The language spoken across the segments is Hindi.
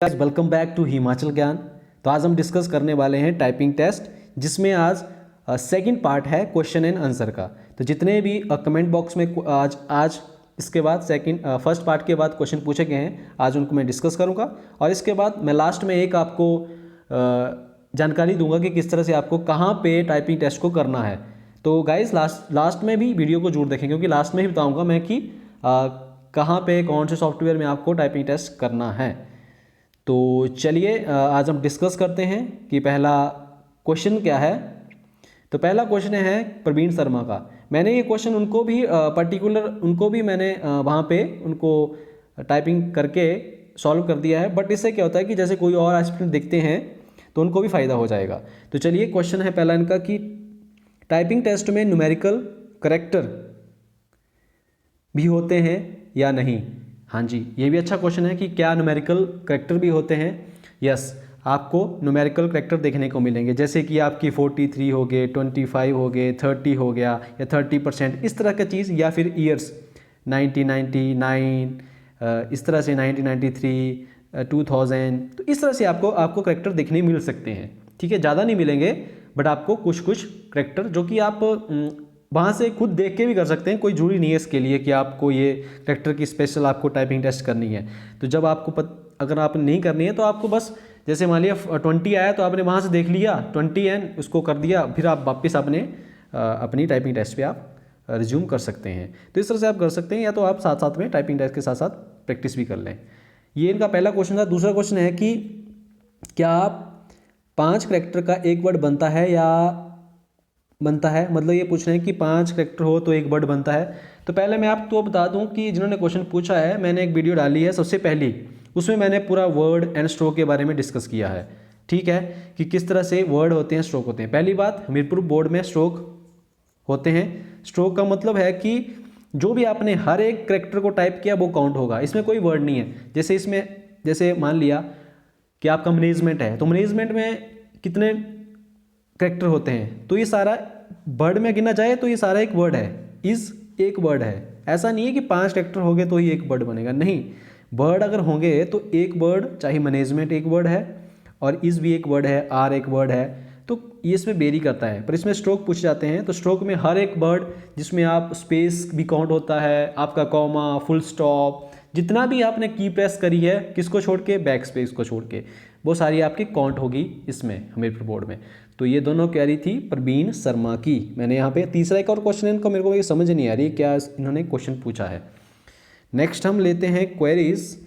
वेलकम बैक टू हिमाचल ज्ञान। तो आज हम डिस्कस करने वाले हैं टाइपिंग टेस्ट, जिसमें आज सेकंड पार्ट है क्वेश्चन एंड आंसर का। तो जितने भी कमेंट बॉक्स में आज इसके बाद फर्स्ट पार्ट के बाद क्वेश्चन पूछे गए हैं, आज उनको मैं डिस्कस करूंगा। और इसके बाद मैं लास्ट में एक आपको जानकारी दूंगा कि किस तरह से आपको कहाँ पे टाइपिंग टेस्ट को करना है। तो गाइज लास्ट में भी वीडियो को जरूर देखें, क्योंकि लास्ट में ही बताऊँगा मैं कि कहाँ पे कौन से सॉफ्टवेयर में आपको टाइपिंग टेस्ट करना है। तो चलिए आज हम डिस्कस करते हैं कि पहला क्वेश्चन क्या है। तो पहला क्वेश्चन है प्रवीण शर्मा का। मैंने ये क्वेश्चन उनको भी मैंने वहाँ पे उनको टाइपिंग करके सॉल्व कर दिया है। बट इससे क्या होता है कि जैसे कोई और एस्पिरेंट देखते हैं तो उनको भी फ़ायदा हो जाएगा। तो चलिए क्वेश्चन है पहला इनका कि टाइपिंग टेस्ट में न्यूमेरिकल करेक्टर भी होते हैं या नहीं। हाँ जी, ये भी अच्छा क्वेश्चन है कि क्या न्यूमेरिकल करेक्टर भी होते हैं। यस, आपको न्यूमेरिकल करेक्टर देखने को मिलेंगे, जैसे कि आपकी 43 हो गए, 25 हो गए, 30 हो गया या 30%, इस तरह का चीज़। या फिर ईयर्स 1999, इस तरह से 1993, 2000। तो इस तरह से आपको करेक्टर देखने मिल सकते हैं। ठीक है, ज़्यादा नहीं मिलेंगे, बट आपको कुछ करेक्टर जो कि आप वहाँ से खुद देख के भी कर सकते हैं। कोई जरूरी नहीं है इसके लिए कि आपको ये करेक्टर की स्पेशल आपको टाइपिंग टेस्ट करनी है। तो जब आपको अगर आपने नहीं करनी है तो आपको बस जैसे मान लिया 20 आया तो आपने वहाँ से देख लिया 20 एंड उसको कर दिया, फिर आप वापस अपनी टाइपिंग टेस्ट पे आप रिज्यूम कर सकते हैं। तो इस तरह से आप कर सकते हैं, या तो आप साथ साथ में टाइपिंग टेस्ट के साथ साथ प्रैक्टिस भी कर लें। ये इनका पहला क्वेश्चन था। दूसरा क्वेश्चन है कि क्या आप 5 करेक्टर का एक वर्ड बनता है, मतलब ये पूछ रहे हैं कि 5 करेक्टर हो तो एक वर्ड बनता है। तो पहले मैं आपको बता दूं कि जिन्होंने क्वेश्चन पूछा है, मैंने एक वीडियो डाली है सबसे पहली, उसमें मैंने पूरा वर्ड एंड स्ट्रोक के बारे में डिस्कस किया है। ठीक है, कि किस तरह से वर्ड होते हैं, स्ट्रोक होते हैं। पहली बात, हमीरपुर बोर्ड में स्ट्रोक होते हैं। स्ट्रोक का मतलब है कि जो भी आपने हर एक करेक्टर को टाइप किया वो काउंट होगा, इसमें कोई वर्ड नहीं है। जैसे मान लिया कि आपका मैनेजमेंट है, तो मैनेजमेंट में कितने करेक्टर होते हैं, तो ये सारा वर्ड में गिना जाए तो ये सारा एक वर्ड है, इज एक वर्ड है। ऐसा नहीं है कि 5 करेक्टर हो गए तो ही एक वर्ड बनेगा, नहीं। वर्ड अगर होंगे तो एक वर्ड, चाहे मैनेजमेंट एक वर्ड है और इज भी एक वर्ड है, आर एक वर्ड है, तो ये इसमें वेरी करता है। पर इसमें स्ट्रोक पूछे जाते हैं तो स्ट्रोक में हर एक वर्ड जिसमें आप स्पेस भी काउंट होता है, आपका कॉमा, फुल स्टॉप, जितना भी आपने की प्रेस करी है, किसको छोड़ के, बैक स्पेस को छोड़ के, वो सारी आपकी काउंट होगी इसमें हमीरपुर बोर्ड में। तो ये दोनों क्वेरी थी प्रवीण शर्मा की। मैंने यहाँ पे तीसरा एक और क्वेश्चन इनका मेरे को ये समझ नहीं आ रही क्या इन्होंने क्वेश्चन पूछा है। नेक्स्ट हम लेते हैं क्वेरीज।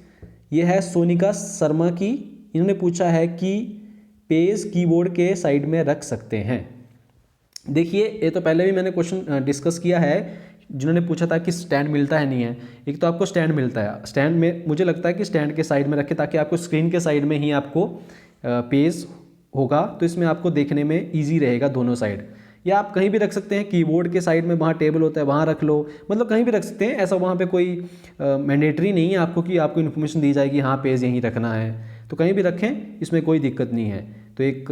ये है सोनिका शर्मा की। इन्होंने पूछा है कि पेज कीबोर्ड के साइड में रख सकते हैं। देखिए, ये तो पहले भी मैंने क्वेश्चन डिस्कस किया है। जिन्होंने पूछा था कि स्टैंड मिलता है नहीं है, एक तो आपको स्टैंड मिलता है। स्टैंड में मुझे लगता है कि स्टैंड के साइड में रखें ताकि आपको स्क्रीन के साइड में ही आपको पेज होगा, तो इसमें आपको देखने में ईजी रहेगा दोनों साइड। या आप कहीं भी रख सकते हैं, कीबोर्ड के साइड में वहाँ टेबल होता है वहाँ रख लो, मतलब कहीं भी रख सकते हैं। ऐसा वहाँ पे कोई मैंडेटरी नहीं है आपको कि आपको इन्फॉर्मेशन दी जाएगी हाँ पेज यहीं रखना है, तो कहीं भी रखें, इसमें कोई दिक्कत नहीं है। तो एक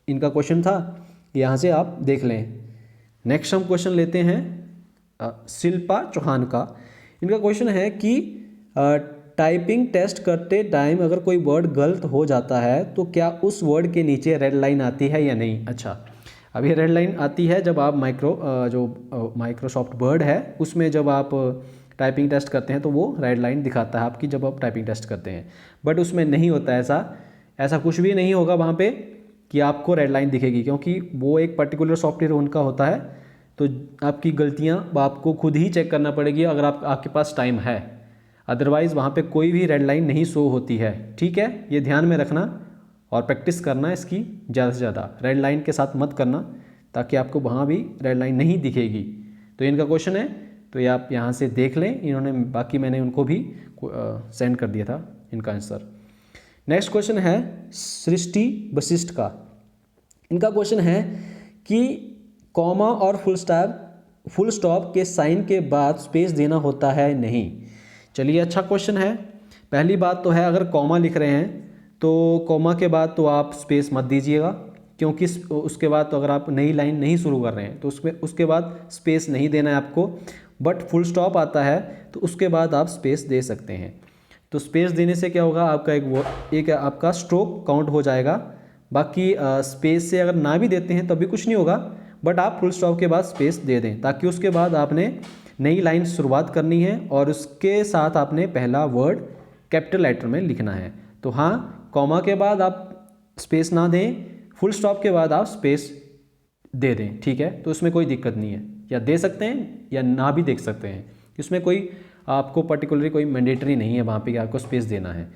इनका क्वेश्चन था, यहाँ से आप देख लें। नेक्स्ट हम क्वेश्चन लेते हैं शिल्पा चौहान का। इनका क्वेश्चन है कि टाइपिंग टेस्ट करते टाइम अगर कोई वर्ड गलत हो जाता है तो क्या उस वर्ड के नीचे रेड लाइन आती है या नहीं। अच्छा, अब ये रेड लाइन आती है जब आप माइक्रोसॉफ्ट वर्ड है उसमें जब आप टाइपिंग टेस्ट करते हैं तो वो रेड लाइन दिखाता है आपकी जब आप टाइपिंग टेस्ट करते हैं। बट उसमें नहीं होता ऐसा कुछ भी नहीं होगा वहाँ पे कि आपको रेड लाइन दिखेगी, क्योंकि वो एक पर्टिकुलर सॉफ्टवेयर उनका होता है। तो आपकी गलतियाँ आपको खुद ही चेक करना पड़ेगी अगर आपके पास टाइम है, अदरवाइज़ वहाँ पे कोई भी रेड लाइन नहीं शो होती है। ठीक है, ये ध्यान में रखना और प्रैक्टिस करना इसकी ज़्यादा से ज़्यादा। रेड लाइन के साथ मत करना ताकि आपको वहाँ भी रेड लाइन नहीं दिखेगी। तो इनका क्वेश्चन है, तो ये आप यहाँ से देख लें। इन्होंने बाकी मैंने उनको भी सेंड कर दिया था इनका आंसर। नेक्स्ट क्वेश्चन है सृष्टि वशिष्ठ का। इनका क्वेश्चन है कि कॉमा और फुल स्टॉप के साइन के बाद स्पेस देना होता है नहीं। चलिए, अच्छा क्वेश्चन है। पहली बात तो है, अगर कॉमा लिख रहे हैं तो कॉमा के बाद तो आप स्पेस मत दीजिएगा, क्योंकि उसके बाद तो अगर आप नई लाइन नहीं शुरू कर रहे हैं तो उसके बाद स्पेस नहीं देना है आपको। बट फुल स्टॉप आता है तो उसके बाद आप स्पेस दे सकते हैं। तो स्पेस देने से क्या होगा, आपका एक आपका स्ट्रोक काउंट हो जाएगा। बाकी स्पेस से अगर ना भी देते हैं तब भी कुछ नहीं होगा, बट आप फुल स्टॉप के बाद स्पेस दे दें, ताकि उसके बाद आपने नई लाइन शुरुआत करनी है और उसके साथ आपने पहला वर्ड कैपिटल लेटर में लिखना है। तो हाँ, कॉमा के बाद आप स्पेस ना दें, फुल स्टॉप के बाद आप स्पेस दे दें, ठीक है। तो उसमें कोई दिक्कत नहीं है, या दे सकते हैं या ना भी देख सकते हैं, इसमें कोई आपको पर्टिकुलरली कोई मैंडेटरी नहीं है वहाँ पे कि आपको स्पेस देना है।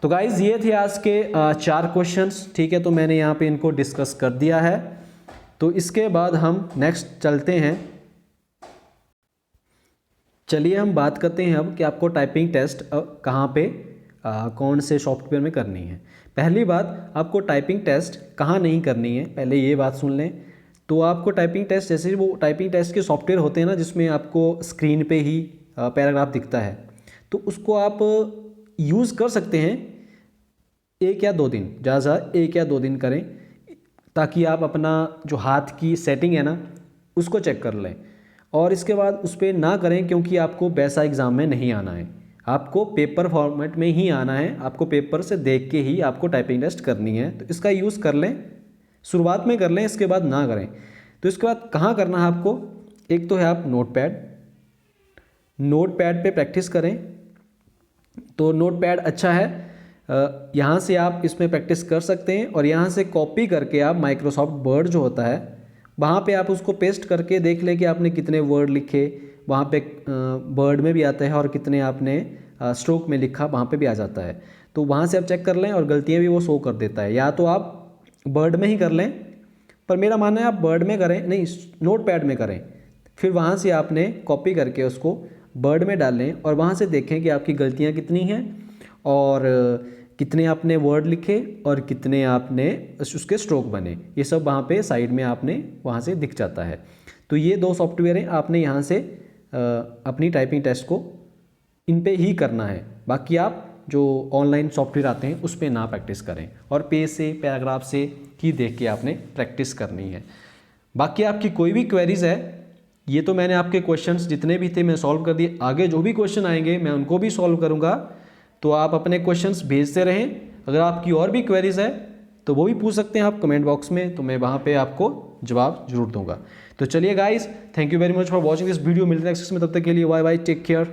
तो गाइज़ ये थे आज के 4 क्वेश्चंस, ठीक है। तो मैंने यहाँ पे इनको डिस्कस कर दिया है। तो इसके बाद हम नेक्स्ट चलते हैं। चलिए हम बात करते हैं अब कि आपको टाइपिंग टेस्ट कहाँ पे कौन से सॉफ्टवेयर में करनी है। पहली बात, आपको टाइपिंग टेस्ट कहाँ नहीं करनी है, पहले ये बात सुन लें। तो आपको टाइपिंग टेस्ट, जैसे वो टाइपिंग टेस्ट के सॉफ्टवेयर होते हैं ना, जिसमें आपको स्क्रीन पे ही पैराग्राफ दिखता है, तो उसको आप यूज़ कर सकते हैं 1 या 2 दिन, ज़्यादा 1 या 2 दिन करें, ताकि आप अपना जो हाथ की सेटिंग है ना उसको चेक कर लें। और इसके बाद उस पर ना करें, क्योंकि आपको वैसा एग्ज़ाम में नहीं आना है, आपको पेपर फॉर्मेट में ही आना है, आपको पेपर से देख के ही आपको टाइपिंग टेस्ट करनी है। तो इसका यूज़ कर लें, शुरुआत में कर लें, इसके बाद ना करें। तो इसके बाद कहाँ करना है आपको, एक तो है आप नोटपैड पे प्रैक्टिस करें। तो नोटपैड अच्छा है, यहाँ से आप इसमें प्रैक्टिस कर सकते हैं, और यहाँ से कॉपी करके आप माइक्रोसॉफ्ट वर्ड जो होता है वहाँ पे आप उसको पेस्ट करके देख लें कि आपने कितने वर्ड लिखे, वहाँ पे वर्ड में भी आता है, और कितने आपने स्ट्रोक में लिखा वहाँ पे भी आ जाता है। तो वहाँ से आप चेक कर लें, और गलतियाँ भी वो शो कर देता है। या तो आप वर्ड में ही कर लें, पर मेरा मानना है आप वर्ड में करें, नहीं नोटपैड में करें, फिर वहाँ से आपने कॉपी करके उसको वर्ड में डालें, और वहाँ से देखें कि आपकी गलतियाँ कितनी हैं, और कितने आपने वर्ड लिखे, और कितने आपने उसके स्ट्रोक बने, ये सब वहाँ पे साइड में आपने वहाँ से दिख जाता है। तो ये 2 सॉफ्टवेयर हैं, आपने यहाँ से अपनी टाइपिंग टेस्ट को इन पे ही करना है। बाकी आप जो ऑनलाइन सॉफ्टवेयर आते हैं उस पर ना प्रैक्टिस करें, और पेज से पैराग्राफ से ही देख के आपने प्रैक्टिस करनी है। बाकी आपकी कोई भी क्वेरीज़ है, ये तो मैंने आपके क्वेश्चंस जितने भी थे मैं सॉल्व कर दिए, आगे जो भी क्वेश्चन आएंगे मैं उनको भी सॉल्व करूँगा। तो आप अपने क्वेश्चंस भेजते रहें। अगर आपकी और भी क्वेरीज़ है तो वो भी पूछ सकते हैं आप कमेंट बॉक्स में, तो मैं वहाँ पे आपको जवाब जरूर दूंगा। तो चलिए guys, thank you very much for watching this video. मिलते हैं नेक्स्ट में, तब तक के लिए बाय बाय, टेक केयर।